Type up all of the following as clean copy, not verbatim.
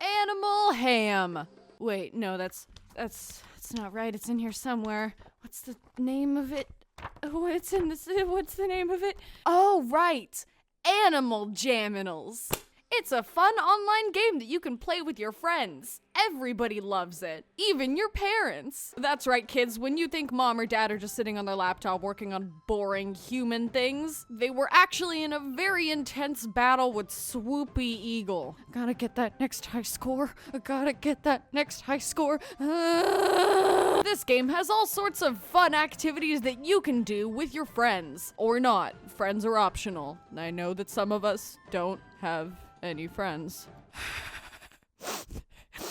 Animal ham. Wait, no, that's not right. It's in here somewhere. What's the name of it? What's the name of it? Oh, right. Animal Jaminals. It's a fun online game that you can play with your friends. Everybody loves it, even your parents. That's right, kids, when you think mom or dad are just sitting on their laptop working on boring human things, they were actually in a very intense battle with Swoopy Eagle. Gotta get that next high score. I gotta get that next high score. This game has all sorts of fun activities that you can do with your friends. Or not. Friends are optional. I know that some of us don't have any friends.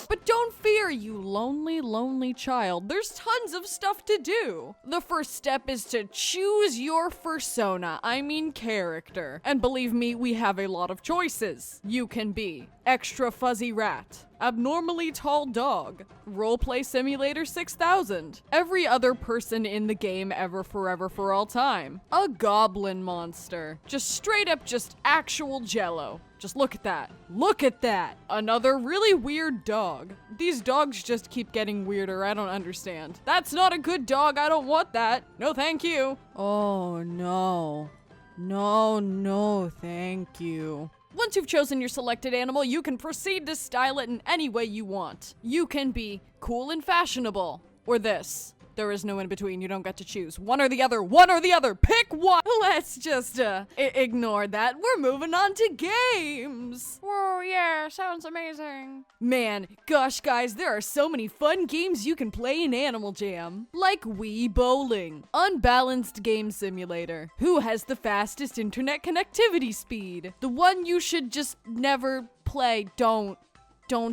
But don't fear, you lonely, lonely child. There's tons of stuff to do. The first step is to choose your fursona, I mean character. And believe me, we have a lot of choices. You can be extra fuzzy rat, abnormally tall dog, roleplay simulator 6000, every other person in the game ever, forever, for all time, a goblin monster, just straight up just actual jello. Just look at that. Look at that. Another really weird dog. These dogs just keep getting weirder. I don't understand. That's not a good dog. I don't want that. No, thank you. Oh, no. No, thank you. Once you've chosen your selected animal, you can proceed to style it in any way you want. You can be cool and fashionable, or this. There is no in between. You don't get to choose. One or the other. One or the other. Pick one. Let's just ignore that. We're moving on to games. Whoa, yeah, sounds amazing. Man, gosh, guys, there are so many fun games you can play in Animal Jam. Like Wii Bowling, Unbalanced Game Simulator, Who Has the Fastest Internet Connectivity Speed? The one you should just never play. Don't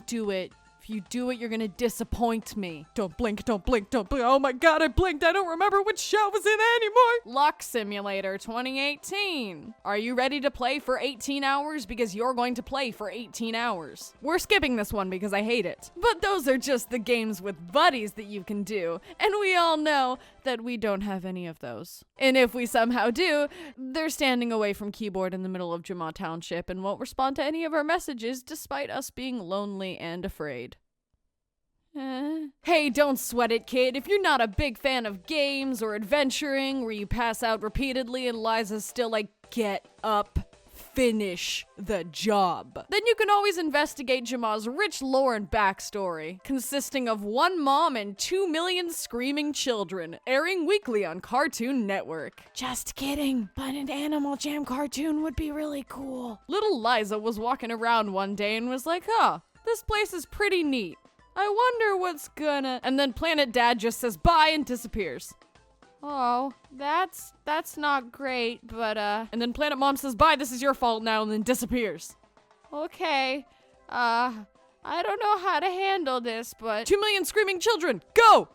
do it. If you do it, you're gonna disappoint me. Don't blink, don't blink, don't blink. Oh my god, I blinked. I don't remember which show was in it anymore. Luck Simulator 2018. Are you ready to play for 18 hours? Because you're going to play for 18 hours. We're skipping this one because I hate it. But those are just the games with buddies that you can do. And we all know that we don't have any of those. And if we somehow do, they're standing away from keyboard in the middle of Jama Township and won't respond to any of our messages despite us being lonely and afraid. Hey, don't sweat it, kid. If you're not a big fan of games or adventuring where you pass out repeatedly and Liza's still like, get up, finish the job, then you can always investigate Jama's rich lore and backstory, consisting of one mom and 2 million screaming children, airing weekly on Cartoon Network. Just kidding, but an Animal Jam cartoon would be really cool. Little Liza was walking around one day and was like, huh, this place is pretty neat. I wonder what's gonna... And then Planet Dad just says bye and disappears. Oh, that's not great, but And then Planet Mom says bye, this is your fault now, and then disappears. Okay, I don't know how to handle this, but... 2 million screaming children, go!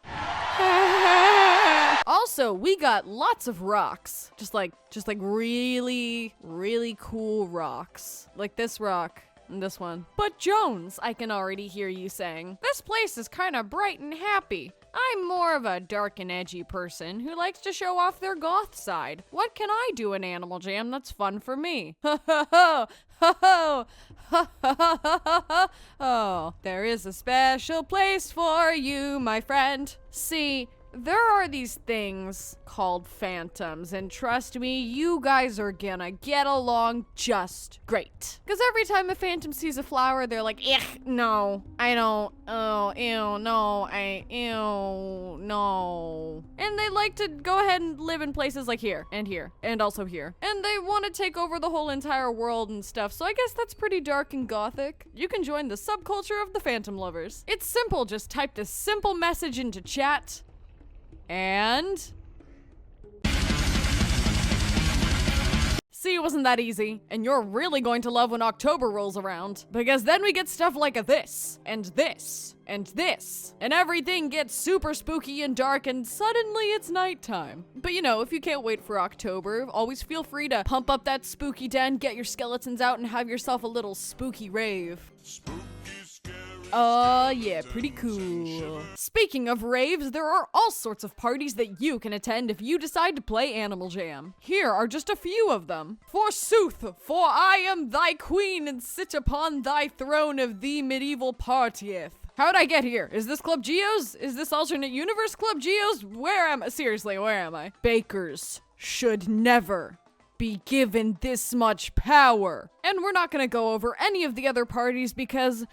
Also, we got lots of rocks. Just like really, really cool rocks. Like this rock. This one. But Jones, I can already hear you saying, this place is kind of bright and happy. I'm more of a dark and edgy person who likes to show off their goth side. What can I do in Animal Jam that's fun for me? Oh, there is a special place for you, my friend. See, there are these things called phantoms, and trust me, you guys are gonna get along just great. Because every time a phantom sees a flower, they're like, no, I don't, oh, ew, no, ew, no. And they like to go ahead and live in places like here, and also here. And they want to take over the whole entire world and stuff, so I guess that's pretty dark and gothic. You can join the subculture of the phantom lovers. It's simple, just type this simple message into chat, and... See, it wasn't that easy, and you're really going to love when October rolls around, because then we get stuff like this, and this, and this, and everything gets super spooky and dark, and suddenly it's nighttime. But you know, if you can't wait for October, always feel free to pump up that spooky den, get your skeletons out, and have yourself a little spooky rave. Spooky, scary Oh yeah, pretty cool. Speaking of raves, there are all sorts of parties that you can attend if you decide to play Animal Jam. Here are just a few of them. Forsooth, for I am thy queen and sit upon thy throne of the medieval partieth. How'd I get here? Is this Club Geo's? Is this alternate universe Club Geo's? Where am I? Seriously, where am I? Bakers should never be given this much power. And we're not gonna go over any of the other parties because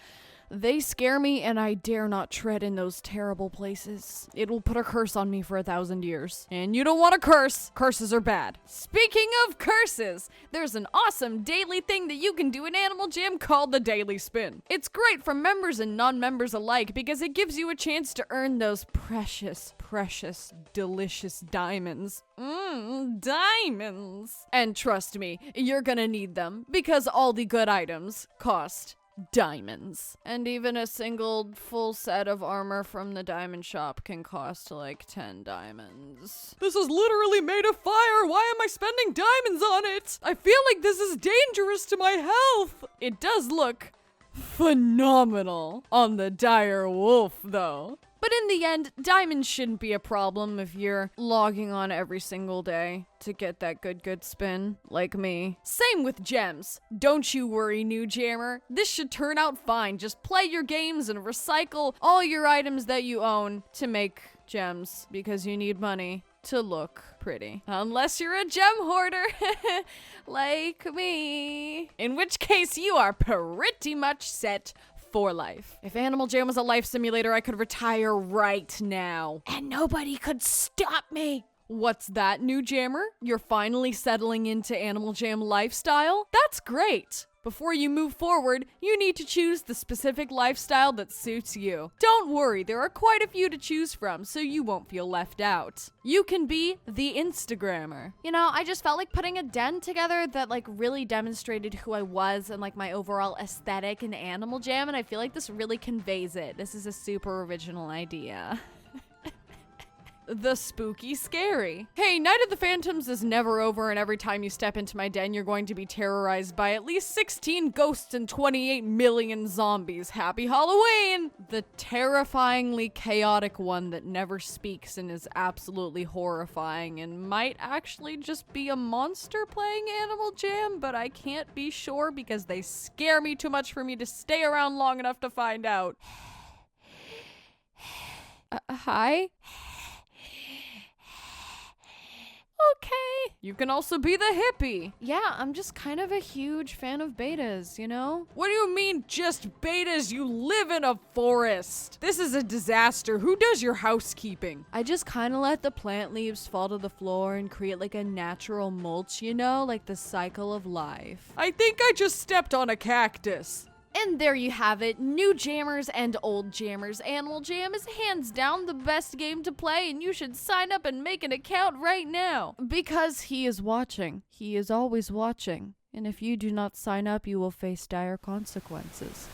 they scare me and I dare not tread in those terrible places. It will put a curse on me for 1,000 years. And you don't want a curse. Curses are bad. Speaking of curses, there's an awesome daily thing that you can do in Animal Jam called the Daily Spin. It's great for members and non-members alike because it gives you a chance to earn those precious, delicious diamonds. Diamonds. And trust me, you're gonna need them because all the good items cost diamonds. And even a single full set of armor from the diamond shop can cost like 10 diamonds. This is literally made of fire. Why am I spending diamonds on it? I feel like this is dangerous to my health. It does look phenomenal on the dire wolf though. But in the end, diamonds shouldn't be a problem if you're logging on every single day to get that good spin, like me. Same with gems. Don't you worry, new jammer. This should turn out fine. Just play your games and recycle all your items that you own to make gems, because you need money to look pretty. Unless you're a gem hoarder, like me. In which case, you are pretty much set for life. If Animal Jam was a life simulator, I could retire right now. And nobody could stop me. What's that, new jammer? You're finally settling into Animal Jam lifestyle? That's great. Before you move forward, you need to choose the specific lifestyle that suits you. Don't worry, there are quite a few to choose from, so you won't feel left out. You can be the Instagrammer. You know, I just felt like putting a den together that like really demonstrated who I was and like my overall aesthetic in Animal Jam, and I feel like this really conveys it. This is a super original idea. The spooky scary. Hey, Night of the Phantoms is never over, and every time you step into my den, you're going to be terrorized by at least 16 ghosts and 28 million zombies. Happy Halloween! The terrifyingly chaotic one that never speaks and is absolutely horrifying and might actually just be a monster playing Animal Jam, but I can't be sure because they scare me too much for me to stay around long enough to find out. Hi? Okay. You can also be the hippie. Yeah, I'm just kind of a huge fan of betas, you know? What do you mean just betas? You live in a forest. This is a disaster. Who does your housekeeping? I just kind of let the plant leaves fall to the floor and create like a natural mulch, you know? Like the cycle of life. I think I just stepped on a cactus. And there you have it, new jammers and old jammers. Animal Jam is hands down the best game to play, and you should sign up and make an account right now. Because he is watching. He is always watching. And if you do not sign up, you will face dire consequences.